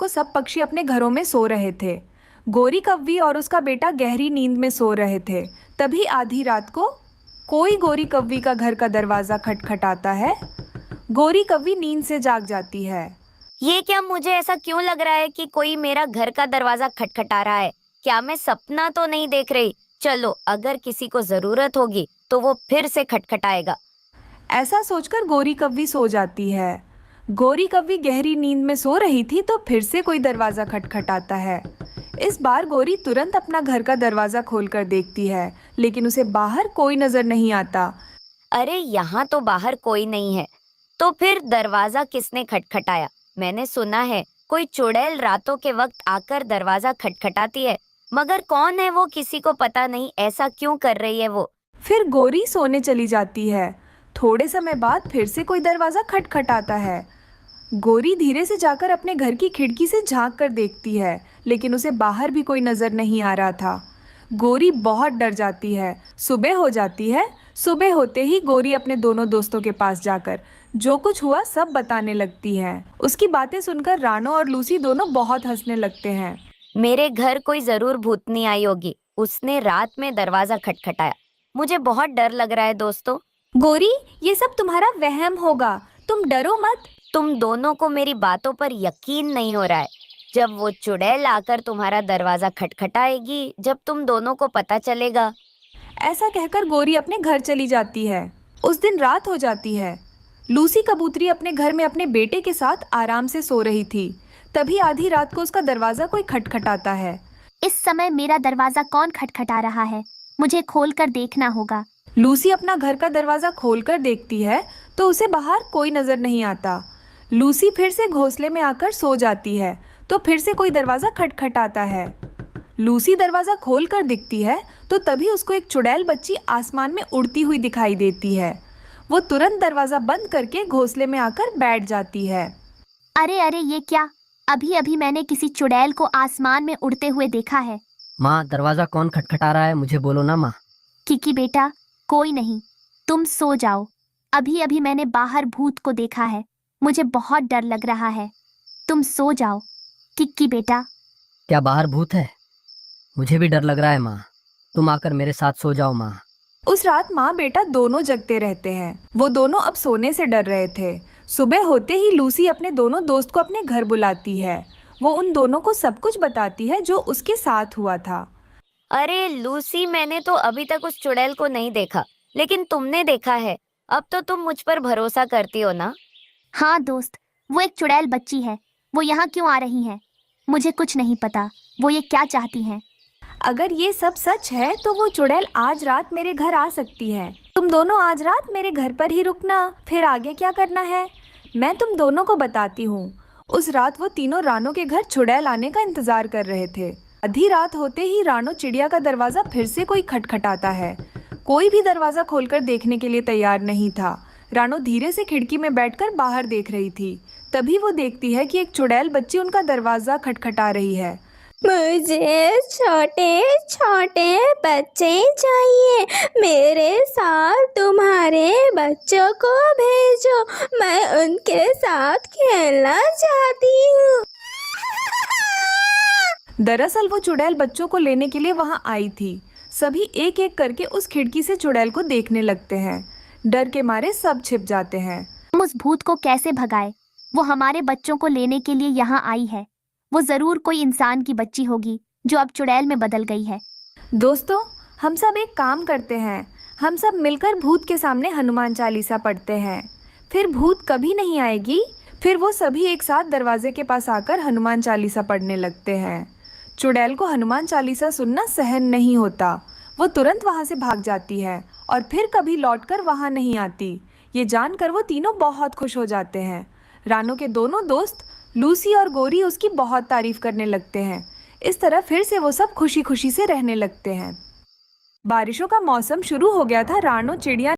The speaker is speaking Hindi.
को सब पक्षी अपने घरों में सो रहे थे। गोरी कव्वी और उसका बेटा गहरी नींद में सो रहे थे। तभी आधी रात को कोई गोरी कव्वी का घर का दरवाज़ा खटखटाता है। गोरी कव्वी नींद से जाग जाती है। ये क्या, मुझे ऐसा क्यों लग रहा है कि कोई मेरा घर का दरवाजा खटखटा रहा है? क्या मैं सपना तो नहीं देख रही? चलो, अगर किसी को जरूरत होगी तो वो फिर से खटखटाएगा। ऐसा सोचकर गोरी कव्वी सो जाती है। गोरी कव्वी गहरी नींद में सो रही थी तो फिर से कोई दरवाज़ा खटखटाता है। इस बार गोरी तुरंत अपना घर का दरवाज़ा खोलकर देखती है, लेकिन उसे बाहर कोई नज़र नहीं आता। अरे, यहाँ तो बाहर कोई नहीं है। तो फिर दरवाजा किसने खटखटाया? मैंने सुना है कोई चुड़ैल रातों के वक्त आकर दरवाजा खटखटाती है, मगर कौन है वो किसी को पता नहीं। ऐसा क्यों कर रही है वो? फिर गोरी सोने चली जाती है। थोड़े समय बाद फिर से कोई दरवाज़ा खटखटाता है। गोरी धीरे से जाकर अपने घर की खिड़की से झांक कर देखती है, लेकिन उसे बाहर भी कोई नज़र नहीं आ रहा था। गोरी बहुत डर जाती है। सुबह हो जाती है। सुबह होते ही गोरी अपने दोनों दोस्तों के पास जाकर जो कुछ हुआ सब बताने लगती है। उसकी बातें सुनकर रानो और लूसी दोनों बहुत हंसने लगते हैं। मेरे घर कोई जरूर भूतनी आई होगी। उसने रात में दरवाजा खटखटाया। मुझे बहुत डर लग रहा है दोस्तों। गोरी, ये सब तुम्हारा वहम होगा, तुम डरो मत। तुम दोनों को मेरी बातों पर यकीन नहीं हो रहा है। जब वो चुड़ैल आकर तुम्हारा दरवाजा खटखटाएगी, जब तुम दोनों को पता चलेगा। ऐसा कहकर गोरी अपने घर चली जाती है। उस दिन रात हो जाती है। लूसी कबूतरी अपने घर में अपने बेटे के साथ आराम से सो रही थी। तभी आधी रात को उसका दरवाज़ा कोई खटखटाता है। इस समय मेरा दरवाजा कौन खटखटा रहा है? मुझे खोलकर देखना होगा। लूसी अपना घर का दरवाज़ा खोलकर देखती है तो उसे बाहर कोई नज़र नहीं आता। लूसी फिर से घोंसले में आकर सो जाती है तो फिर से कोई दरवाज़ा खटखटाता है। लूसी दरवाज़ा खोलकर दिखती है तो तभी उसको एक चुड़ैल बच्ची आसमान में उड़ती हुई दिखाई देती है। वो तुरंत दरवाज़ा बंद करके घोंसले में आकर बैठ जाती है। अरे अरे, ये क्या? अभी अभी मैंने किसी चुड़ैल को आसमान में उड़ते हुए देखा है। माँ, दरवाजा कौन खटखटा रहा है? मुझे बोलो ना माँ। किकी बेटा, कोई नहीं, तुम सो जाओ। अभी अभी मैंने बाहर भूत को देखा है। मुझे बहुत डर लग रहा है। तुम सो जाओ किक्की बेटा। क्या बाहर भूत है? मुझे भी डर लग रहा है माँ। तुम आकर मेरे साथ सो जाओ माँ। उस रात माँ बेटा दोनों जगते रहते हैं। वो दोनों अब सोने से डर रहे थे। सुबह होते ही लूसी अपने दोनों दोस्त को अपने घर बुलाती है। वो उन दोनों को सब कुछ बताती है जो उसके साथ हुआ था। अरे लूसी, मैंने तो अभी तक उस चुड़ैल को नहीं देखा, लेकिन तुमने देखा है। अब तो तुम मुझ पर भरोसा करती हो ना? हाँ दोस्त, वो एक चुड़ैल बच्ची है। वो यहाँ क्यों आ रही है? मुझे कुछ नहीं पता वो ये क्या चाहती हैं। अगर ये सब सच है तो वो चुड़ैल आज रात मेरे घर आ सकती है। तुम दोनों आज रात मेरे घर पर ही रुकना, फिर आगे क्या करना है मैं तुम दोनों को बताती हूँ। उस रात वो तीनों रानो के घर चुड़ैल आने का इंतजार कर रहे थे। आधी रात होते ही रानो चिड़िया का दरवाज़ा फिर से कोई खटखटाता है। कोई भी दरवाज़ा खोलकर देखने के लिए तैयार नहीं था। रानो धीरे से खिड़की में बैठकर बाहर देख रही थी। तभी वो देखती है कि एक चुड़ैल बच्ची उनका दरवाज़ा खटखटा रही है। मुझे छोटे छोटे बच्चे चाहिए। मेरे साथ तुम्हारे बच्चों को भेजो, मैं उनके साथ खेलना चाहती हूँ। दरअसल वो चुड़ैल बच्चों को लेने के लिए वहां आई थी। सभी एक एक करके उस खिड़की से चुड़ैल को देखने लगते हैं। डर के मारे सब छिप जाते हैं। हम उस भूत को कैसे भगाए? वो हमारे बच्चों को लेने के लिए यहाँ आई है। वो जरूर कोई इंसान की बच्ची होगी जो अब चुड़ैल में बदल गई है। दोस्तों, हम सब एक काम करते हैं। हम सब मिलकर भूत के सामने हनुमान चालीसा पढ़ते हैं। फिर भूत कभी नहीं आएगी। फिर वो सभी एक साथ दरवाजे के पास आकर हनुमान चालीसा पढ़ने लगते हैं। चुड़ैल को हनुमान चालीसा सुनना सहन नहीं होता। वो तुरंत वहाँ से भाग जाती है और फिर कभी लौटकर वहाँ नहीं आती। ये जानकर वो तीनों बहुत खुश हो जाते हैं। रानो के दोनों दोस्त लूसी और गोरी उसकी बहुत तारीफ करने लगते हैं। इस तरह फिर से वो सब खुशी खुशी से रहने लगते हैं। बारिशों का मौसम शुरू हो गया था। रानो चिड़िया